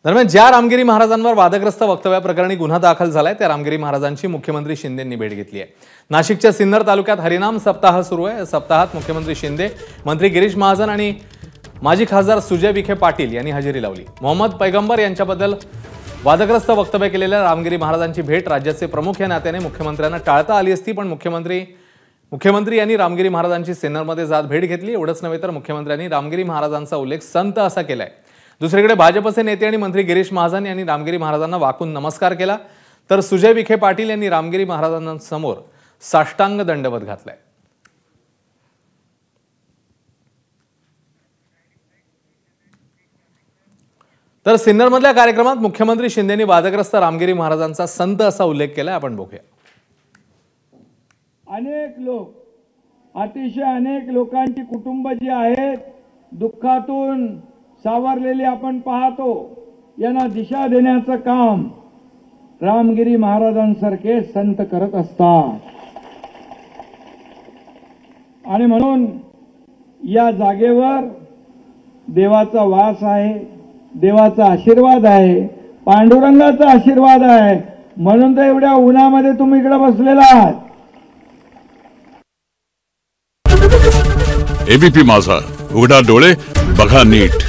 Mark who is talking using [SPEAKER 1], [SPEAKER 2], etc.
[SPEAKER 1] दरम्यान ज्या रामगिरी महाराजांवर वादग्रस्त वक्तव्याप्रकरणी गुन्हा दाखल झालाय त्या रामगिरी महाराजांची मुख्यमंत्री शिंदेंनी भेट घेतली आहे। नाशिकच्या सिन्नर तालुक्यात हरिनाम सप्ताह सुरू आहे। सप्ताहात मुख्यमंत्री शिंदे, मंत्री गिरीश महाजन आणि माजी खासदार सुजय विखे पाटील यांनी हजेरी लावली। मोहम्मद पैगंबर यांच्याबद्दल वादग्रस्त वक्तव्य केलेल्या रामगिरी महाराजांची भेट राज्याचे प्रमुख या नात्याने मुख्यमंत्र्यांना टाळता आली असती, पण मुख्यमंत्री यांनी रामगिरी महाराजांची सिन्नरमध्ये जात भेट घेतली। एवढंच नव्हे तर मुख्यमंत्र्यांनी रामगिरी महाराजांचा उल्लेख संत असा केलाय। दुसरीकडे भाजपचे नेते आणि मंत्री गिरीश महाजन यांनी रामगिरी महाराजांना वाकून नमस्कार केला, तर सुजय विखे पाटील यांनी रामगिरी महाराजांसमोर साष्टांग दंडवत घातलाय। तर सिन्नरमधल्या कार्यक्रमात मुख्यमंत्री शिंदेंनी वादग्रस्त रामगिरी महाराजांचा संत असा उल्लेख केलाय, आपण बघूया।
[SPEAKER 2] अनेक लोकांची कुटुंब जी आहेत दुःखातून सावरलेली आपण पाहतो, यांना दिशा देण्याचं काम रामगिरी महाराजांसारखे संत करत असतात। आणि म्हणून या जागेवर देवाचा वास आहे, देवाचा आशीर्वाद आहे, पांडुरंगाचा आशीर्वाद आहे, म्हणून तर एवढ्या उन्हामध्ये तुम्ही इकडे बसलेला आहात।
[SPEAKER 3] एबीपी माझा, उघडा डोळे बघा नीट।